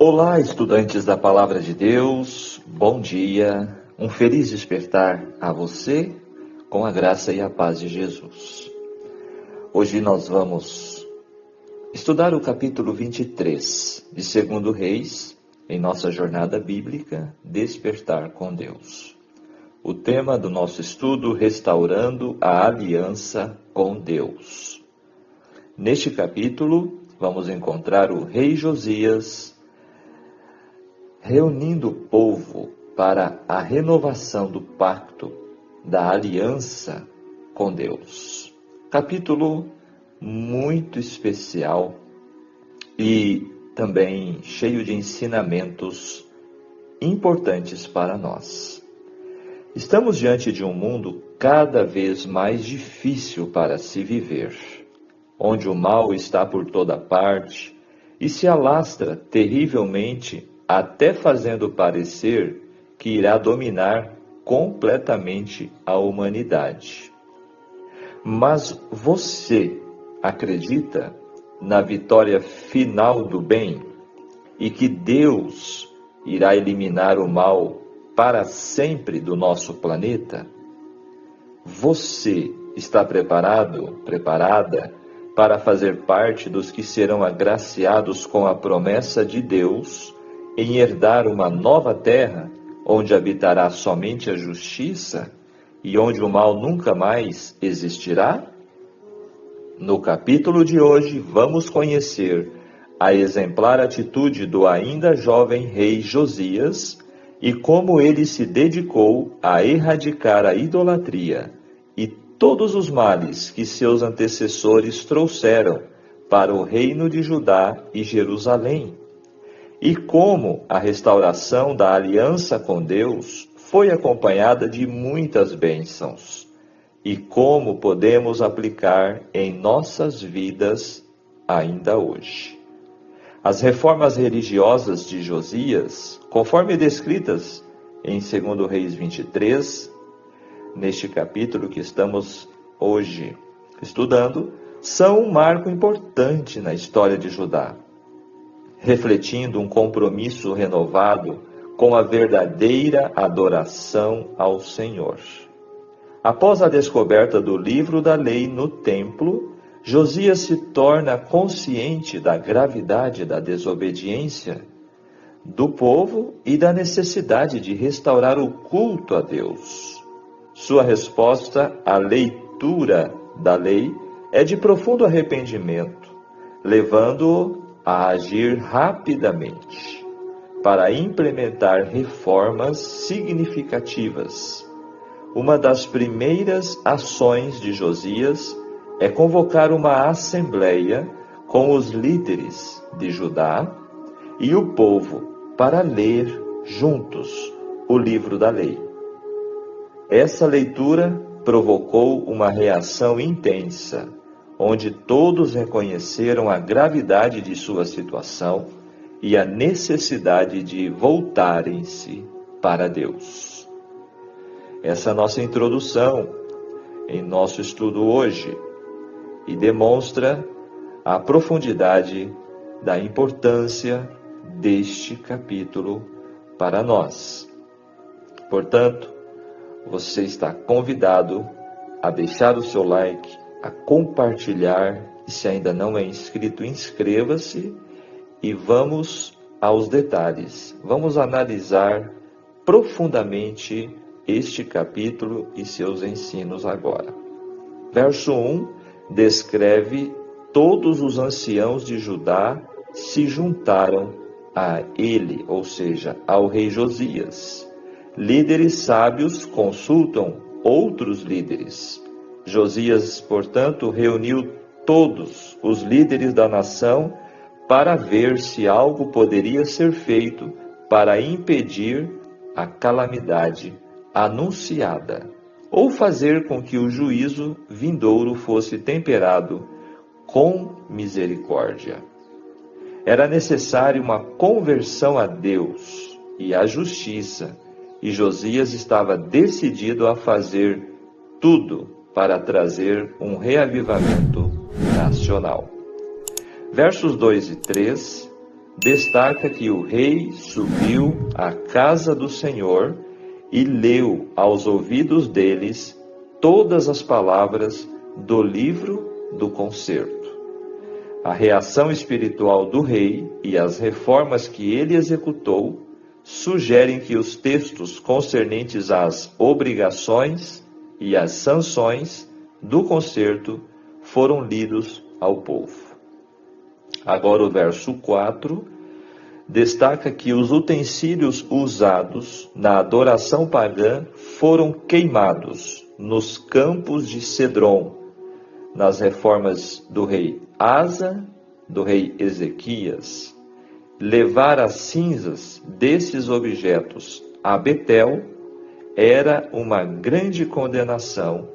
Olá, estudantes da Palavra de Deus, bom dia, um feliz despertar a você com a graça e a paz de Jesus. Hoje nós vamos estudar o capítulo 23 de 2 Reis, em nossa jornada bíblica, Despertar com Deus. O tema do nosso estudo, Restaurando a Aliança com Deus. Neste capítulo, vamos encontrar o rei Josias reunindo o povo para a renovação do pacto, da aliança com Deus. Capítulo muito especial e também cheio de ensinamentos importantes para nós. Estamos diante de um mundo cada vez mais difícil para se viver, onde o mal está por toda parte e se alastra terrivelmente, até fazendo parecer que irá dominar completamente a humanidade. Mas você acredita na vitória final do bem e que Deus irá eliminar o mal para sempre do nosso planeta? Você está preparada para fazer parte dos que serão agraciados com a promessa de Deus em herdar uma nova terra, onde habitará somente a justiça e onde o mal nunca mais existirá? No capítulo de hoje, vamos conhecer a exemplar atitude do ainda jovem rei Josias e como ele se dedicou a erradicar a idolatria e todos os males que seus antecessores trouxeram para o reino de Judá e Jerusalém. E como a restauração da aliança com Deus foi acompanhada de muitas bênçãos, e como podemos aplicar em nossas vidas ainda hoje. As reformas religiosas de Josias, conforme descritas em 2 Reis 23, neste capítulo que estamos hoje estudando, são um marco importante na história de Judá, refletindo um compromisso renovado com a verdadeira adoração ao Senhor. Após a descoberta do livro da lei no templo, Josias se torna consciente da gravidade da desobediência do povo e da necessidade de restaurar o culto a Deus. Sua resposta à leitura da lei é de profundo arrependimento, levando-o a agir rapidamente para implementar reformas significativas. Uma das primeiras ações de Josias é convocar uma assembleia com os líderes de Judá e o povo para ler juntos o livro da lei. Essa leitura provocou uma reação intensa, onde todos reconheceram a gravidade de sua situação e a necessidade de voltarem-se para Deus. Essa é a nossa introdução em nosso estudo hoje e demonstra a profundidade da importância deste capítulo para nós. Portanto, você está convidado a deixar o seu like, a compartilhar, e se ainda não é inscrito, inscreva-se e vamos aos detalhes. Vamos analisar profundamente este capítulo e seus ensinos agora. Verso 1 descreve: todos os anciãos de Judá se juntaram a ele, ou seja, ao rei Josias. Líderes sábios consultam outros líderes. Josias, portanto, reuniu todos os líderes da nação para ver se algo poderia ser feito para impedir a calamidade anunciada, ou fazer com que o juízo vindouro fosse temperado com misericórdia. Era necessária uma conversão a Deus e à justiça, e Josias estava decidido a fazer tudo para trazer um reavivamento nacional. Versos 2 e 3 destaca que o rei subiu à casa do Senhor e leu aos ouvidos deles todas as palavras do livro do concerto. A reação espiritual do rei e as reformas que ele executou sugerem que os textos concernentes às obrigações e às sanções do concerto foram lidos ao povo. Agora o verso 4 destaca que os utensílios usados na adoração pagã foram queimados nos campos de Cedron, nas reformas do rei Asa, do rei Ezequias. Levar as cinzas desses objetos a Betel era uma grande condenação,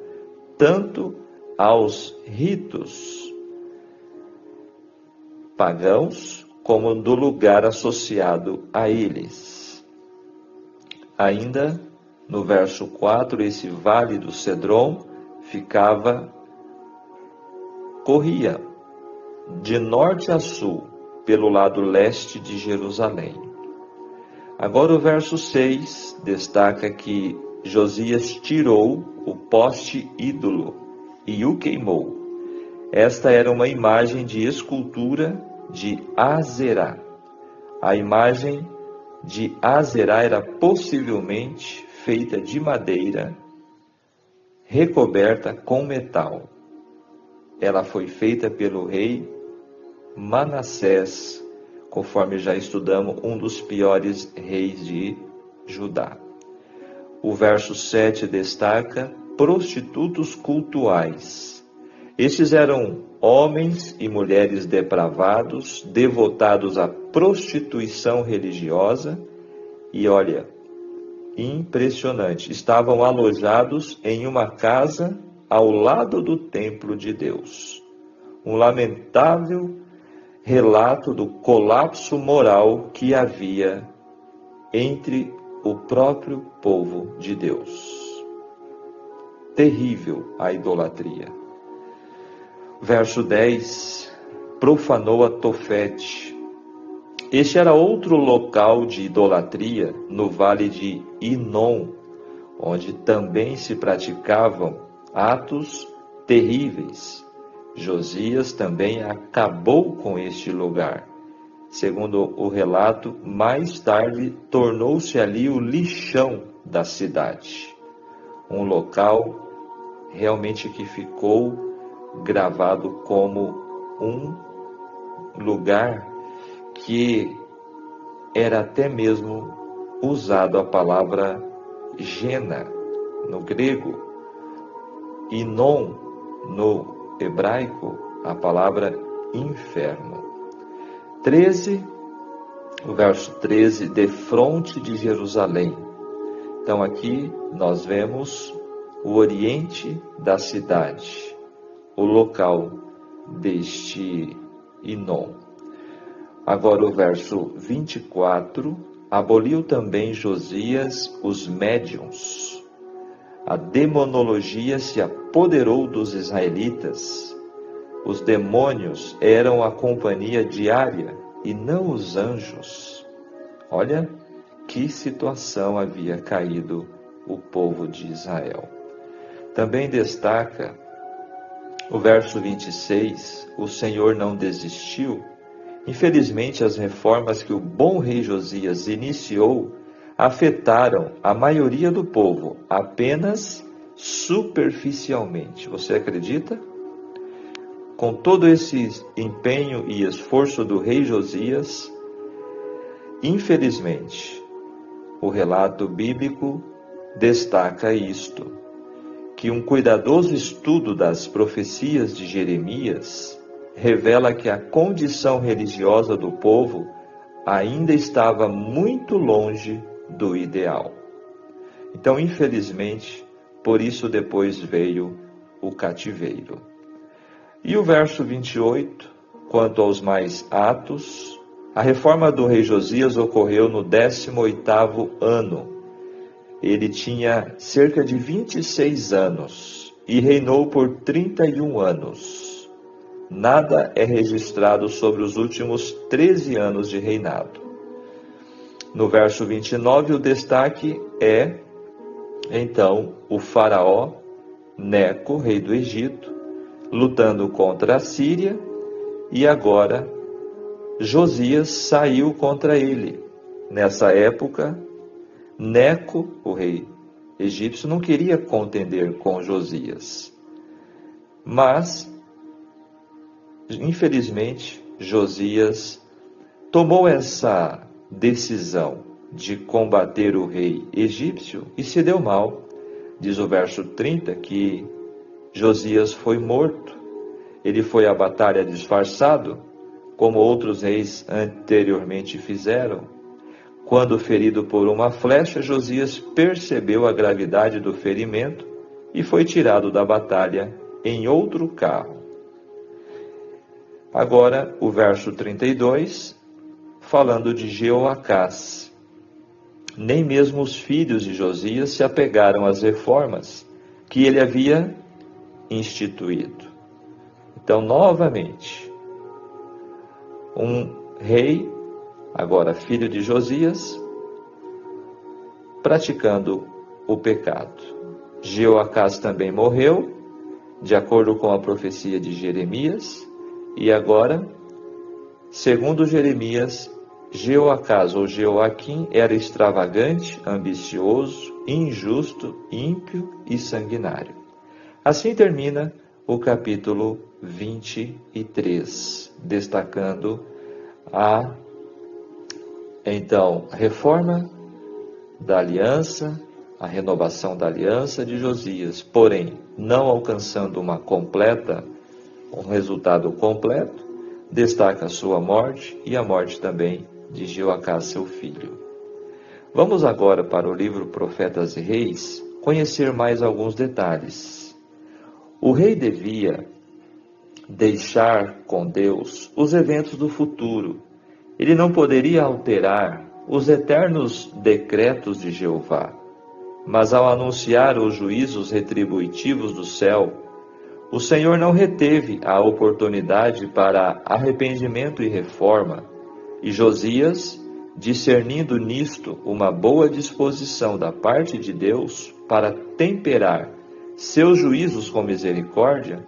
tanto aos ritos pagãos, como do lugar associado a eles. Ainda no verso 4, esse vale do Cedron corria de norte a sul, pelo lado leste de Jerusalém. Agora o verso 6 destaca que Josias tirou o poste ídolo e o queimou. Esta era uma imagem de escultura de Azerá. A imagem de Azerá era possivelmente feita de madeira, recoberta com metal. Ela foi feita pelo rei Manassés, conforme já estudamos, um dos piores reis de Judá. O verso 7 destaca prostitutos cultuais. Estes eram homens e mulheres depravados, devotados à prostituição religiosa, e olha, impressionante, estavam alojados em uma casa ao lado do templo de Deus. Um lamentável relato do colapso moral que havia entre o próprio povo de Deus. Terrível a idolatria. Verso 10, profanou a Tofete. Este era outro local de idolatria no vale de Inom, onde também se praticavam atos terríveis. Josias também acabou com este lugar. Segundo o relato, mais tarde tornou-se ali o lixão da cidade. Um local realmente que ficou gravado como um lugar que era até mesmo usado a palavra Gena no grego, e Non no hebraico, a palavra inferno. 13, o verso 13, defronte de Jerusalém. Então aqui nós vemos o oriente da cidade, o local deste Inom. Agora o verso 24, aboliu também Josias os médiuns. A demonologia se apoderou dos israelitas. Os demônios eram a companhia diária e não os anjos. Olha que situação havia caído o povo de Israel. Também destaca o verso 26, o Senhor não desistiu. Infelizmente, as reformas que o bom rei Josias iniciou afetaram a maioria do povo apenas superficialmente. Você acredita? Com todo esse empenho e esforço do rei Josias, infelizmente, o relato bíblico destaca isto, que um cuidadoso estudo das profecias de Jeremias revela que a condição religiosa do povo ainda estava muito longe do ideal. Então, infelizmente, por isso depois veio o cativeiro. E o verso 28, quanto aos mais atos, a reforma do rei Josias ocorreu no 18º ano. Ele tinha cerca de 26 anos e reinou por 31 anos. Nada é registrado sobre os últimos 13 anos de reinado. No verso 29, o destaque é, então, o faraó Neco, rei do Egito, lutando contra a Síria, e agora Josias saiu contra ele. Nessa época, Neco, o rei egípcio, não queria contender com Josias. Mas, infelizmente, Josias tomou essa decisão de combater o rei egípcio e se deu mal. Diz o verso 30 que Josias foi morto. Ele foi à batalha disfarçado, como outros reis anteriormente fizeram. Quando ferido por uma flecha, Josias percebeu a gravidade do ferimento e foi tirado da batalha em outro carro. Agora, o verso 32, falando de Jeoacás. Nem mesmo os filhos de Josias se apegaram às reformas que ele havia instituído. Então, novamente, um rei, agora filho de Josias, praticando o pecado. Jeoacás também morreu, de acordo com a profecia de Jeremias, e agora, segundo Jeremias, Jeoacás ou Jeoaquim era extravagante, ambicioso, injusto, ímpio e sanguinário. Assim termina o capítulo 23, destacando a reforma da aliança, a renovação da aliança de Josias, porém, não alcançando um resultado completo, destaca a sua morte e a morte também de Jeoacás, seu filho. Vamos agora para o livro Profetas e Reis, conhecer mais alguns detalhes. O rei devia deixar com Deus os eventos do futuro. Ele não poderia alterar os eternos decretos de Jeová. Mas ao anunciar os juízos retributivos do céu, o Senhor não reteve a oportunidade para arrependimento e reforma, e Josias, discernindo nisto uma boa disposição da parte de Deus para temperar seus juízos com misericórdia,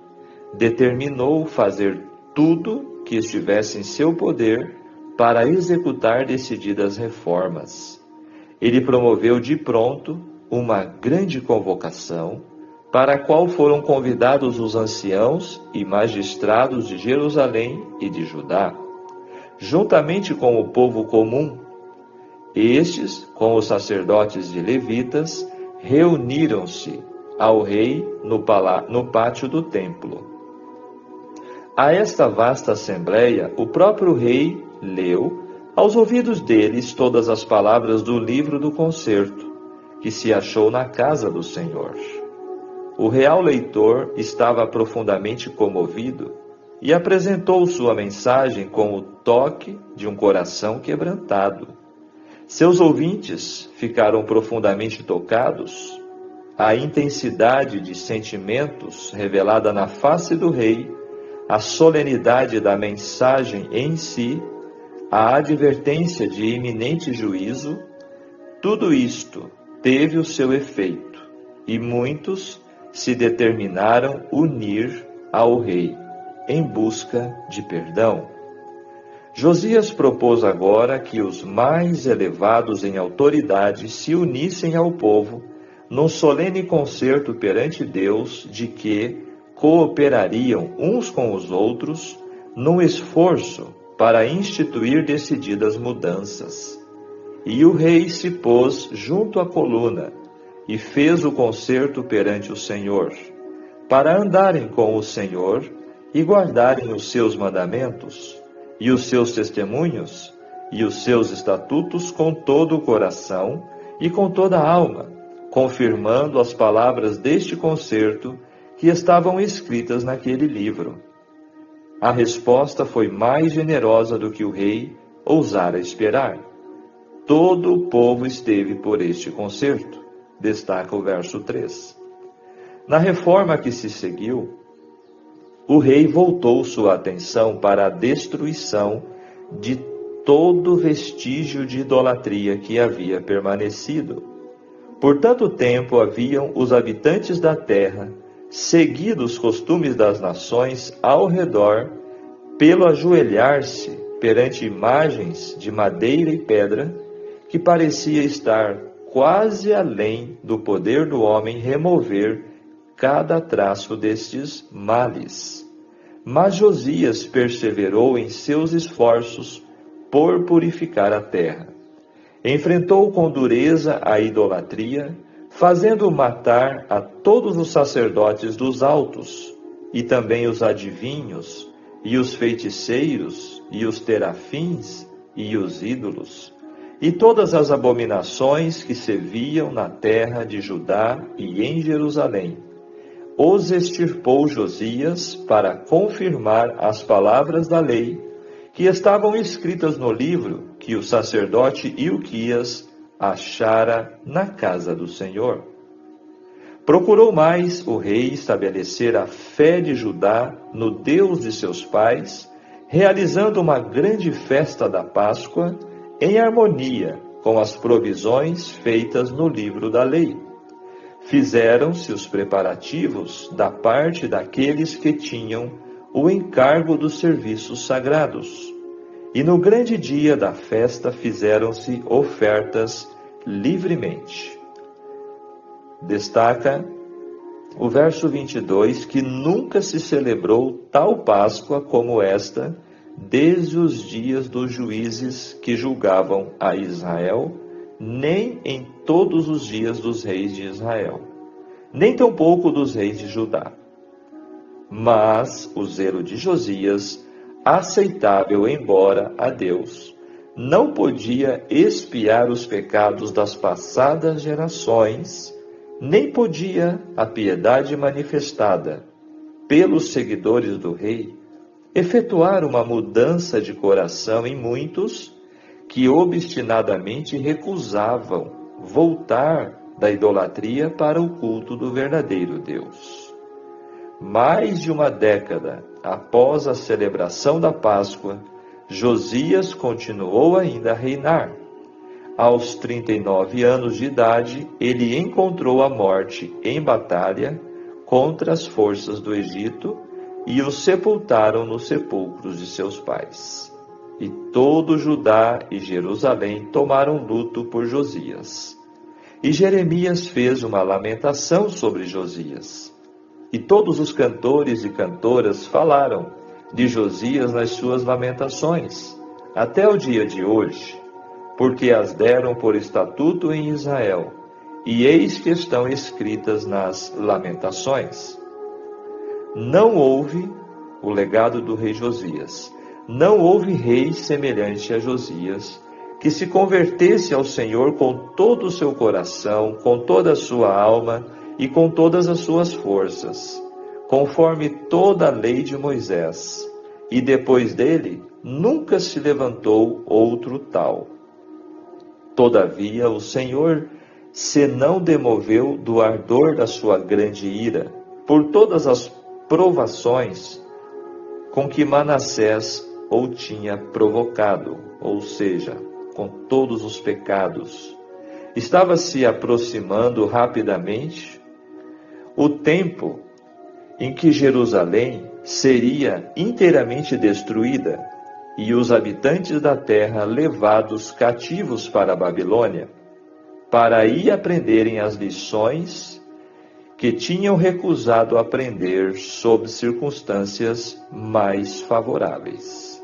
determinou fazer tudo que estivesse em seu poder para executar decididas reformas. Ele promoveu de pronto uma grande convocação, para a qual foram convidados os anciãos e magistrados de Jerusalém e de Judá, juntamente com o povo comum. Estes, com os sacerdotes de levitas, reuniram-se ao rei no pátio do templo. A esta vasta assembleia, o próprio rei leu aos ouvidos deles todas as palavras do livro do concerto, que se achou na casa do Senhor. O real leitor estava profundamente comovido e apresentou sua mensagem com o toque de um coração quebrantado. Seus ouvintes ficaram profundamente tocados. A intensidade de sentimentos revelada na face do rei, a solenidade da mensagem em si, a advertência de iminente juízo, tudo isto teve o seu efeito, e muitos se determinaram unir ao rei, em busca de perdão. Josias propôs agora que os mais elevados em autoridade se unissem ao povo num solene concerto perante Deus de que cooperariam uns com os outros num esforço para instituir decididas mudanças. E o rei se pôs junto à coluna e fez o concerto perante o Senhor, para andarem com o Senhor e guardarem os seus mandamentos, e os seus testemunhos, e os seus estatutos com todo o coração e com toda a alma, confirmando as palavras deste concerto que estavam escritas naquele livro. A resposta foi mais generosa do que o rei ousara esperar. Todo o povo esteve por este concerto, destaca o verso 3. Na reforma que se seguiu, o rei voltou sua atenção para a destruição de todo vestígio de idolatria que havia permanecido. Por tanto tempo haviam os habitantes da terra seguido os costumes das nações ao redor, pelo ajoelhar-se perante imagens de madeira e pedra, que parecia estar quase além do poder do homem remover cada traço destes males. Mas Josias perseverou em seus esforços por purificar a terra. Enfrentou com dureza a idolatria, fazendo matar a todos os sacerdotes dos altos, e também os adivinhos, e os feiticeiros, e os terafins, e os ídolos, e todas as abominações que se viam na terra de Judá e em Jerusalém. Os extirpou Josias para confirmar as palavras da lei, que estavam escritas no livro que o sacerdote Ilquias achara na casa do Senhor. Procurou mais o rei estabelecer a fé de Judá no Deus de seus pais, realizando uma grande festa da Páscoa em harmonia com as provisões feitas no livro da lei. Fizeram-se os preparativos da parte daqueles que tinham o encargo dos serviços sagrados. E no grande dia da festa fizeram-se ofertas livremente. Destaca o verso 22, que nunca se celebrou tal Páscoa como esta, desde os dias dos juízes que julgavam a Israel, nem em todos os dias dos reis de Israel, nem tampouco dos reis de Judá. Mas o zelo de Josias, aceitável embora a Deus, não podia expiar os pecados das passadas gerações, nem podia a piedade manifestada pelos seguidores do rei efetuar uma mudança de coração em muitos que obstinadamente recusavam voltar da idolatria para o culto do verdadeiro Deus. Mais de uma década após a celebração da Páscoa, Josias continuou ainda a reinar. Aos 39 anos de idade, ele encontrou a morte em batalha contra as forças do Egito e o sepultaram nos sepulcros de seus pais. E todo Judá e Jerusalém tomaram luto por Josias. E Jeremias fez uma lamentação sobre Josias. E todos os cantores e cantoras falaram de Josias nas suas lamentações, até o dia de hoje, porque as deram por estatuto em Israel, e eis que estão escritas nas lamentações. Não houve o legado do rei Josias. Não houve rei semelhante a Josias, que se convertesse ao Senhor com todo o seu coração, com toda a sua alma e com todas as suas forças, conforme toda a lei de Moisés. E depois dele, nunca se levantou outro tal. Todavia, o Senhor se não demoveu do ardor da sua grande ira, por todas as provações com que Manassés o tinha provocado, ou seja, com todos os pecados. Estava se aproximando rapidamente o tempo em que Jerusalém seria inteiramente destruída e os habitantes da terra levados cativos para a Babilônia, para aí aprenderem as lições que tinham recusado aprender sob circunstâncias mais favoráveis.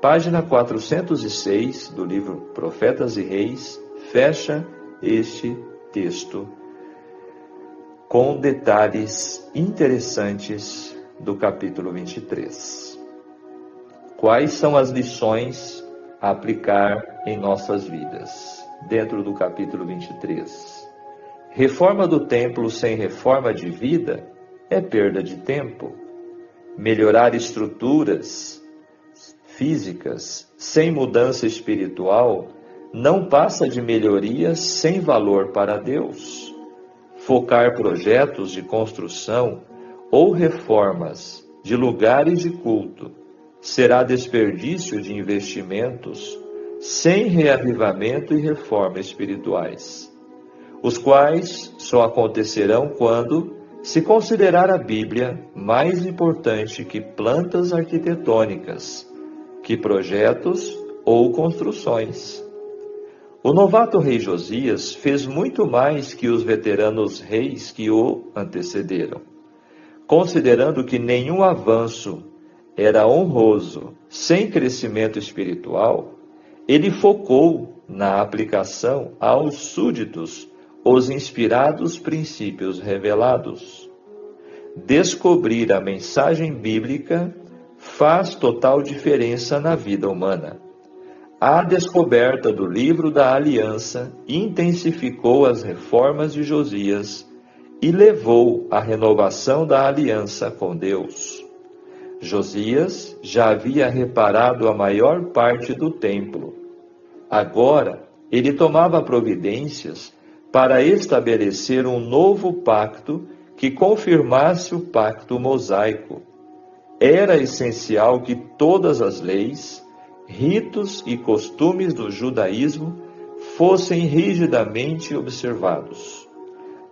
Página 406 do livro Profetas e Reis fecha este texto com detalhes interessantes do capítulo 23. Quais são as lições a aplicar em nossas vidas? Dentro do capítulo 23. Reforma do templo sem reforma de vida é perda de tempo. Melhorar estruturas físicas sem mudança espiritual não passa de melhorias sem valor para Deus. Focar projetos de construção ou reformas de lugares de culto, será desperdício de investimentos sem reavivamento e reforma espirituais, os quais só acontecerão quando se considerar a Bíblia mais importante que plantas arquitetônicas, que projetos ou construções. O novato rei Josias fez muito mais que os veteranos reis que o antecederam. Considerando que nenhum avanço era honroso sem crescimento espiritual, ele focou na aplicação aos súditos os inspirados princípios revelados. Descobrir a mensagem bíblica faz total diferença na vida humana. A descoberta do livro da aliança intensificou as reformas de Josias e levou à renovação da aliança com Deus. Josias já havia reparado a maior parte do templo. Agora, ele tomava providências para estabelecer um novo pacto que confirmasse o pacto mosaico. Era essencial que todas as leis, ritos e costumes do judaísmo fossem rigidamente observados.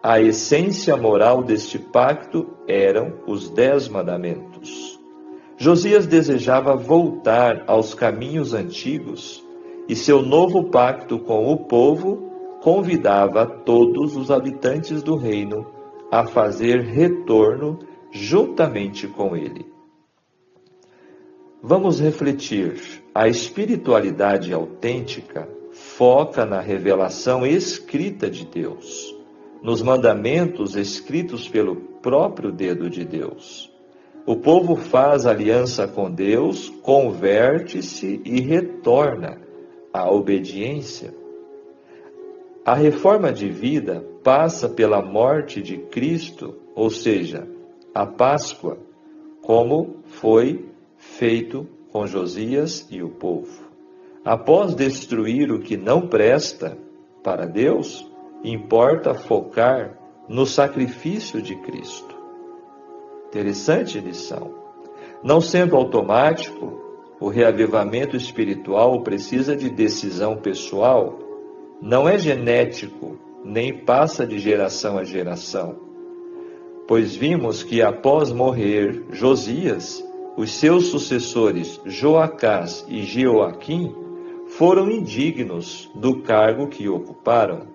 A essência moral deste pacto eram os 10 mandamentos. Josias desejava voltar aos caminhos antigos e seu novo pacto com o povo convidava todos os habitantes do reino a fazer retorno juntamente com ele. Vamos refletir. A espiritualidade autêntica foca na revelação escrita de Deus, nos mandamentos escritos pelo próprio dedo de Deus. O povo faz aliança com Deus, converte-se e retorna à obediência. A reforma de vida passa pela morte de Cristo, ou seja, a Páscoa, como foi feito com Josias e o povo. Após destruir o que não presta para Deus, importa focar no sacrifício de Cristo. Interessante lição. Não sendo automático, o reavivamento espiritual precisa de decisão pessoal, não é genético, nem passa de geração a geração. Pois vimos que após morrer Josias, os seus sucessores Joacás e Jeoaquim foram indignos do cargo que ocuparam.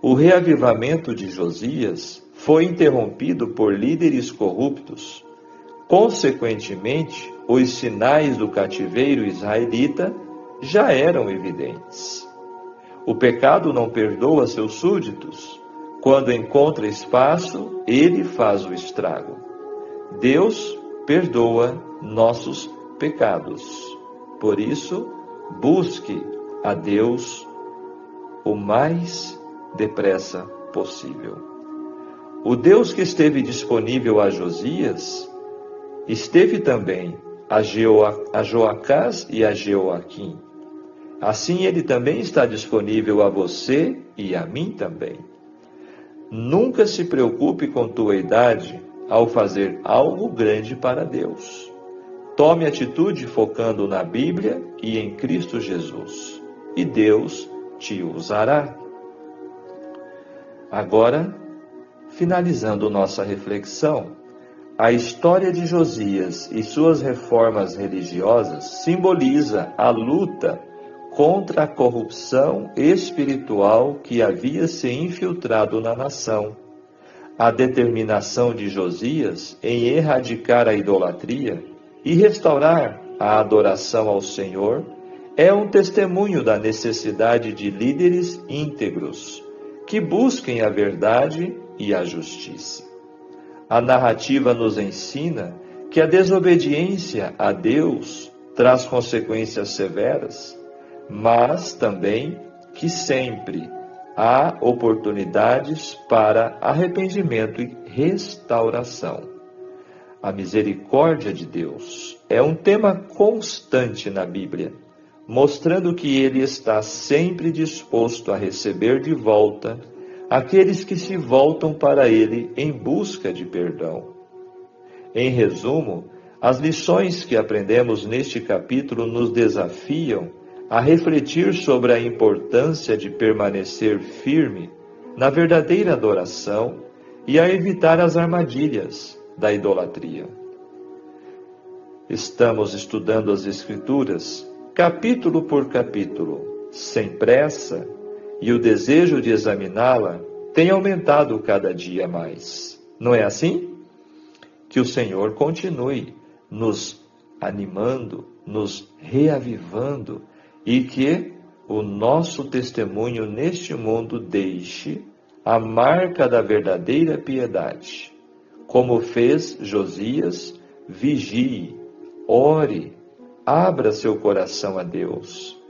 O reavivamento de Josias foi interrompido por líderes corruptos. Consequentemente, os sinais do cativeiro israelita já eram evidentes. O pecado não perdoa seus súditos. Quando encontra espaço, ele faz o estrago. Deus perdoa nossos pecados. Por isso, busque a Deus o mais depressa possível. O Deus que esteve disponível a Josias, esteve também a Joacás e a Jeoaquim. Assim, ele também está disponível a você e a mim também. Nunca se preocupe com tua idade ao fazer algo grande para Deus. Tome atitude focando na Bíblia e em Cristo Jesus, e Deus te usará. Agora, finalizando nossa reflexão, a história de Josias e suas reformas religiosas simboliza a luta contra a corrupção espiritual que havia se infiltrado na nação. A determinação de Josias em erradicar a idolatria e restaurar a adoração ao Senhor é um testemunho da necessidade de líderes íntegros que busquem a verdade e a justiça. A narrativa nos ensina que a desobediência a Deus traz consequências severas, mas também que sempre há oportunidades para arrependimento e restauração. A misericórdia de Deus é um tema constante na Bíblia, mostrando que Ele está sempre disposto a receber de volta aqueles que se voltam para Ele em busca de perdão. Em resumo, as lições que aprendemos neste capítulo nos desafiam a refletir sobre a importância de permanecer firme na verdadeira adoração e a evitar as armadilhas da idolatria. Estamos estudando as Escrituras, capítulo por capítulo, sem pressa, e o desejo de examiná-la tem aumentado cada dia mais. Não é assim? Que o Senhor continue nos animando, nos reavivando, e que o nosso testemunho neste mundo deixe a marca da verdadeira piedade. Como fez Josias, vigie, ore, abra seu coração a Deus,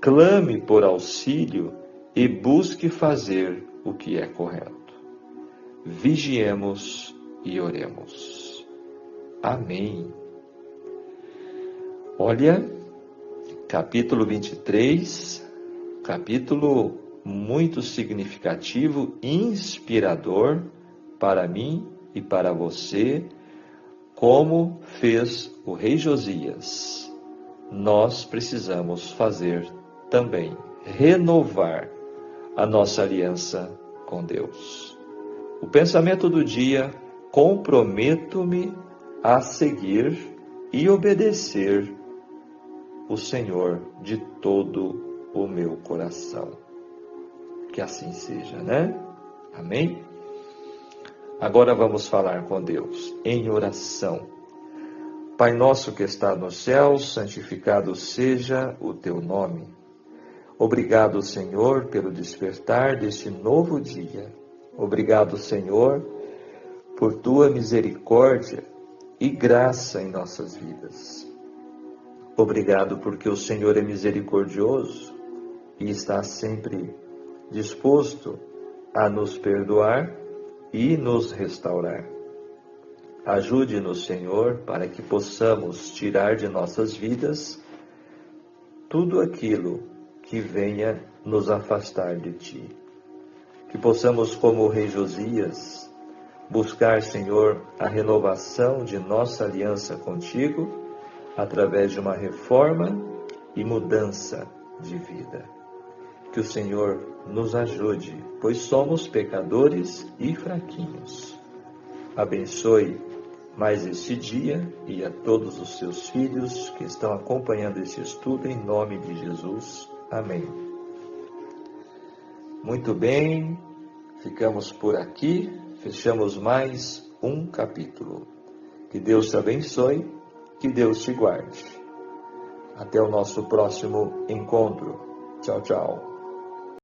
clame por auxílio e busque fazer o que é correto. Vigiemos e oremos. Amém. Olha, capítulo 23, capítulo muito significativo, inspirador para mim e para você, como fez o rei Josias. Nós precisamos fazer também, renovar a nossa aliança com Deus. O pensamento do dia: comprometo-me a seguir e obedecer o Senhor de todo o meu coração. Que assim seja, né? Amém? Agora vamos falar com Deus em oração. Pai nosso que está nos céus, santificado seja o teu nome. Obrigado, Senhor, pelo despertar deste novo dia. Obrigado, Senhor, por tua misericórdia e graça em nossas vidas. Obrigado porque o Senhor é misericordioso e está sempre disposto a nos perdoar e nos restaurar. Ajude-nos, Senhor, para que possamos tirar de nossas vidas tudo aquilo que venha nos afastar de Ti. Que possamos, como o rei Josias, buscar, Senhor, a renovação de nossa aliança contigo através de uma reforma e mudança de vida. Que o Senhor nos ajude, pois somos pecadores e fraquinhos. Abençoe mais este dia e a todos os seus filhos que estão acompanhando esse estudo, em nome de Jesus. Amém. Muito bem, ficamos por aqui, fechamos mais um capítulo. Que Deus te abençoe, que Deus te guarde. Até o nosso próximo encontro. Tchau, tchau.